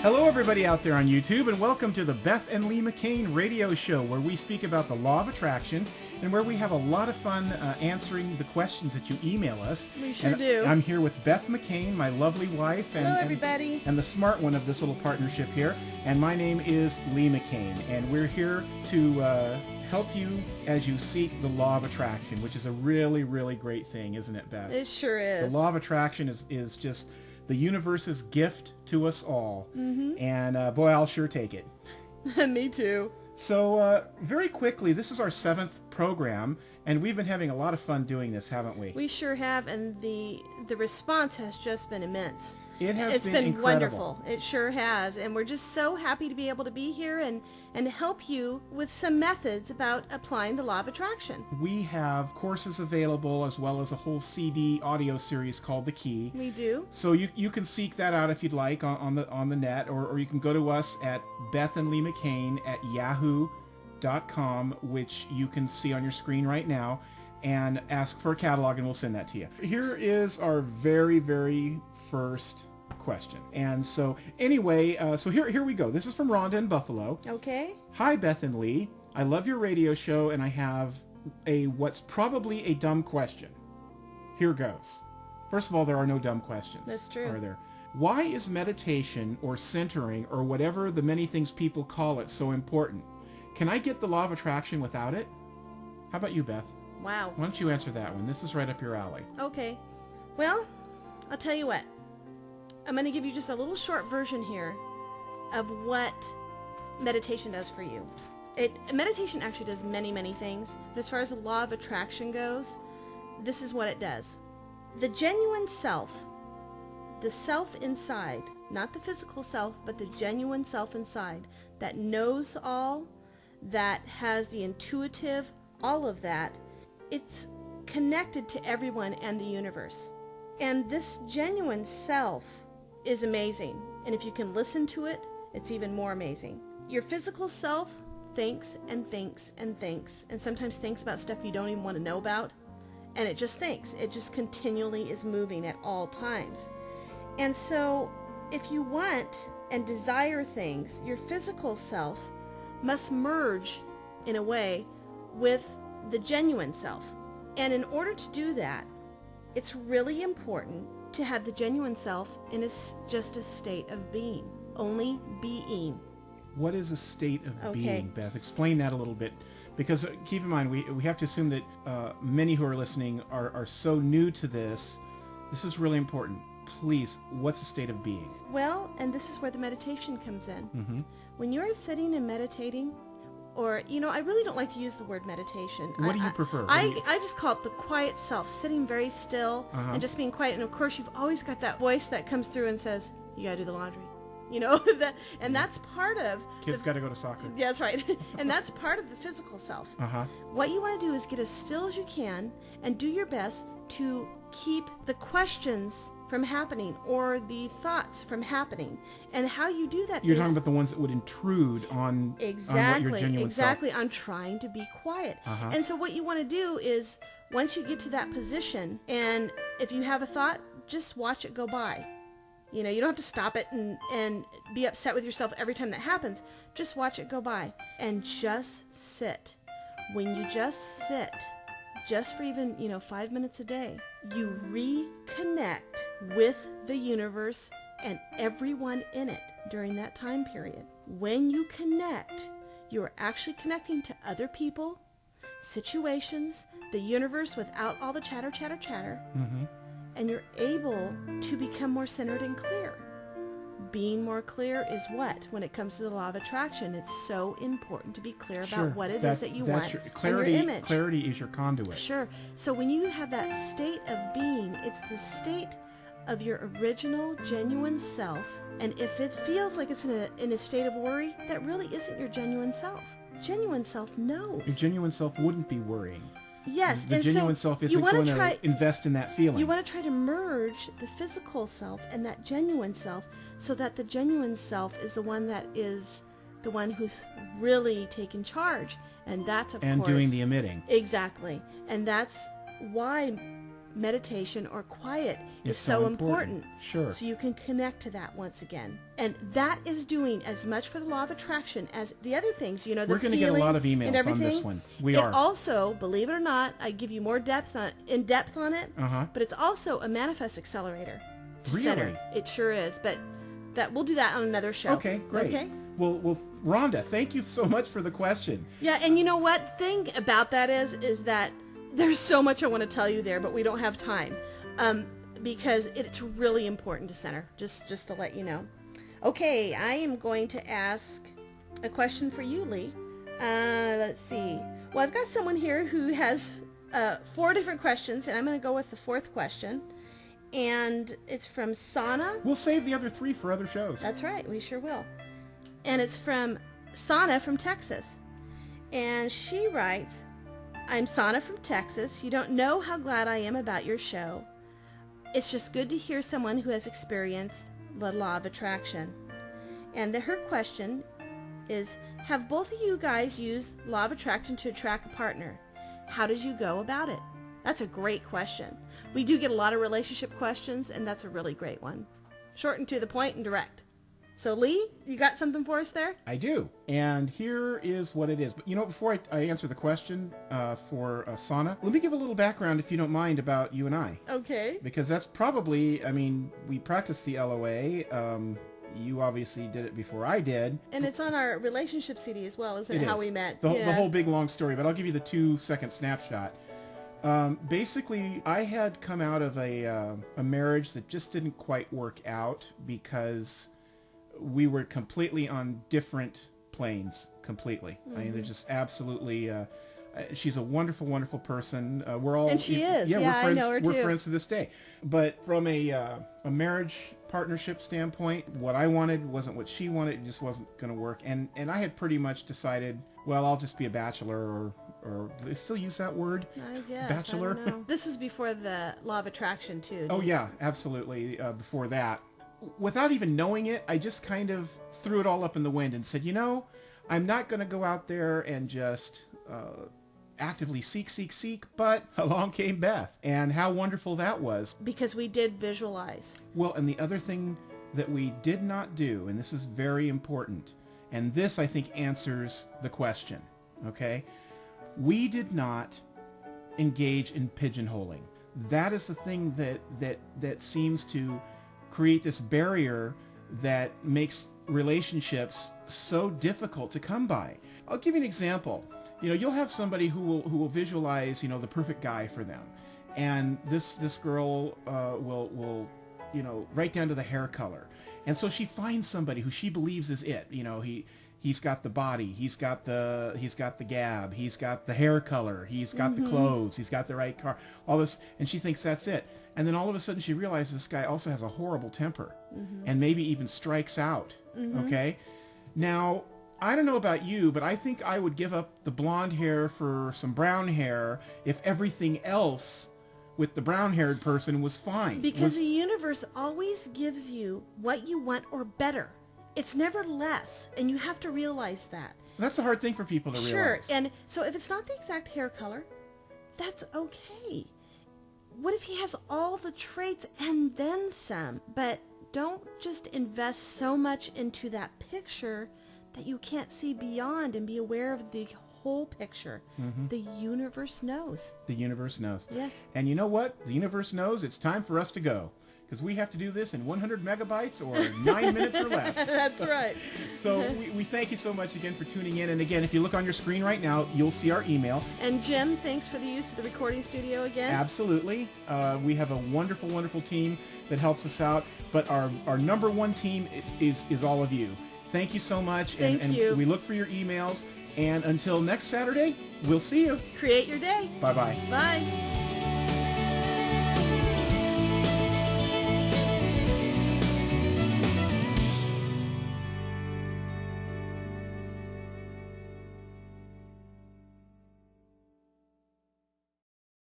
Hello everybody out there on YouTube, and welcome to the Beth and Lee McCain radio show, where we speak about the law of attraction and where we have a lot of fun answering the questions that you email us. We sure do. I'm here with Beth McCain, my lovely wife, Hello, everybody. And the smart one of this little partnership here. And my name is Lee McCain, and we're here to help you as you seek the law of attraction, which is a really, really great thing, isn't it, Beth? It sure is. The law of attraction is just the universe's gift to us all. Mm-hmm. And boy, I'll sure take it. Me too. So very quickly, this is our 7th program, and we've been having a lot of fun doing this, haven't we? We sure have, and the response has just been immense. It's been incredible. Wonderful. It sure has, and we're just so happy to be able to be here and help you with some methods about applying the law of attraction. We have courses available, as well as a whole CD audio series called The Key. We do. So you can seek that out if you'd like on the net, or you can go to us at bethandleemccain@yahoo.com, which you can see on your screen right now, and ask for a catalog, and we'll send that to you. Here is our very, very first question. And so anyway, so here we go. This is from Rhonda in Buffalo. Okay. Hi, Beth and Lee. I love your radio show, and I have what's probably a dumb question. Here goes. First of all, there are no dumb questions. That's true. Are there? Why is meditation or centering or whatever the many things people call it so important? Can I get the law of attraction without it? How about you, Beth? Wow. Why don't you answer that one? This is right up your alley. Okay. Well, I'll tell you what. I'm going to give you just a little short version here of what meditation does for you. Meditation actually does many, many things. But as far as the law of attraction goes, this is what it does. The genuine self, the self inside, not the physical self, but the genuine self inside that knows all, that has the intuitive, all of that, it's connected to everyone and the universe. And this genuine self is amazing. And if you can listen to it, it's even more amazing. Your physical self thinks and thinks and thinks, and sometimes thinks about stuff you don't even want to know about. And it just thinks. It just continually is moving at all times. And so if you want and desire things, your physical self must merge in a way with the genuine self. And in order to do that, it's really important to have the genuine self in just a state of being. Only being. What is a state of being, Beth? Explain that a little bit. Because keep in mind, we have to assume that many who are listening are so new to this. This is really important. Please, what's a state of being? Well, and this is where the meditation comes in. Mm-hmm. When you're sitting and meditating, or, I really don't like to use the word meditation. What do you prefer? I just call it the quiet self, sitting very still and just being quiet. And of course, you've always got that voice that comes through and says, you got to do the laundry. And that's part of... Kids got to go to soccer. Yeah, that's right. And that's part of the physical self. What you want to do is get as still as you can and do your best to keep the questions from happening or the thoughts from happening. And how you do that You're talking about the ones that would intrude on what your genuine self... Exactly. I'm trying to be quiet. And so what you want to do is, once you get to that position, and if you have a thought, just watch it go by. You don't have to stop it and be upset with yourself every time that happens. Just watch it go by and just sit. When you just sit, just for even, 5 minutes a day, you reconnect with the universe and everyone in it during that time period. When you connect, you're actually connecting to other people, situations, the universe without all the chatter. Mm-hmm. And you're able to become more centered and clear. Being more clear is what? When it comes to the law of attraction, it's so important to be clear about what it is that you want clarity, and your image. Clarity is your conduit. Sure. So when you have that state of being, it's the state of your original, genuine self. And if it feels like it's in a state of worry, that really isn't your genuine self. Genuine self knows. Your genuine self wouldn't be worrying. Yes, the genuine self isn't going to invest in that feeling. You want to try to merge the physical self and that genuine self, so that the genuine self is the one who's really taking charge, and that's of course doing the emitting. Exactly, and that's why meditation or quiet is It's so important. Sure. So you can connect to that once again. And that is doing as much for the law of attraction as the other things, the We're going to get a lot of emails and everything. on this one. We it are. also, believe it or not, I give you more in depth on it, but it's also a manifest accelerator to Really? center. It sure is, but we'll do that on another show. Okay, great. Okay? Well, Rhonda, thank you so much for the question. Yeah, and you know what? Thing about that is that there's so much I want to tell you there, but we don't have time, because it's really important to center. Just to let you know. Okay, I am going to ask a question for you, Lee. Let's see. Well, I've got someone here who has 4 different questions, and I'm going to go with the 4th question. And it's from Sana. We'll save the other 3 for other shows. That's right, we sure will. And it's from Sana from Texas. And she writes, I'm Sana from Texas. You don't know how glad I am about your show. It's just good to hear someone who has experienced the law of attraction. And her question is, have both of you guys used law of attraction to attract a partner? How did you go about it? That's a great question. We do get a lot of relationship questions, and that's a really great one. Short and to the point and direct. So, Lee, you got something for us there? I do. And here is what it is. But, before I answer the question for Sana, let me give a little background, if you don't mind, about you and I. Okay. Because that's probably, we practiced the LOA. You obviously did it before I did. And it's on our relationship CD as well, isn't it? How we met. The whole big long story, but I'll give you the 2-second snapshot. Basically, I had come out of a marriage that just didn't quite work out because we were completely on different planes, completely. I mean, they're just absolutely, she's a wonderful, wonderful person. We're all... And she is. Yeah, we're friends, I know her too. We're friends to this day. But from a marriage partnership standpoint, what I wanted wasn't what she wanted. It just wasn't going to work. And I had pretty much decided, well, I'll just be a bachelor, or do they still use that word? I guess. Bachelor? I don't know. This was before the law of attraction, too. Oh, yeah, absolutely. Before that. Without even knowing it, I just kind of threw it all up in the wind and said, I'm not going to go out there and just actively seek, but along came Beth. And how wonderful that was. Because we did visualize. Well, and the other thing that we did not do, and this is very important, and this, I think, answers the question, okay? We did not engage in pigeonholing. That is the thing that seems to create this barrier that makes relationships so difficult to come by. I'll give you an example. You'll have somebody who will visualize, the perfect guy for them, and this girl will right down to the hair color, and so she finds somebody who she believes is it. He's got the body, he's got the gab, he's got the hair color, he's got the clothes, he's got the right car, all this, and she thinks that's it. And then all of a sudden she realizes this guy also has a horrible temper, and maybe even strikes out, okay? Now, I don't know about you, but I think I would give up the blonde hair for some brown hair if everything else with the brown-haired person was fine. Because the universe always gives you what you want or better. It's never less, and you have to realize that. That's a hard thing for people to realize. Sure, and so if it's not the exact hair color, that's okay. What if he has all the traits and then some? But don't just invest so much into that picture that you can't see beyond and be aware of the whole picture. The universe knows. The universe knows. Yes. And you know what? The universe knows it's time for us to go, because we have to do this in 100 megabytes or 9 minutes or less. That's right. So we thank you so much again for tuning in. And again, if you look on your screen right now, you'll see our email. And Jim, thanks for the use of the recording studio again. Absolutely. We have a wonderful, wonderful team that helps us out. But our number one team is all of you. Thank you so much. Thank you. We look for your emails. And until next Saturday, we'll see you. Create your day. Bye-bye. Bye.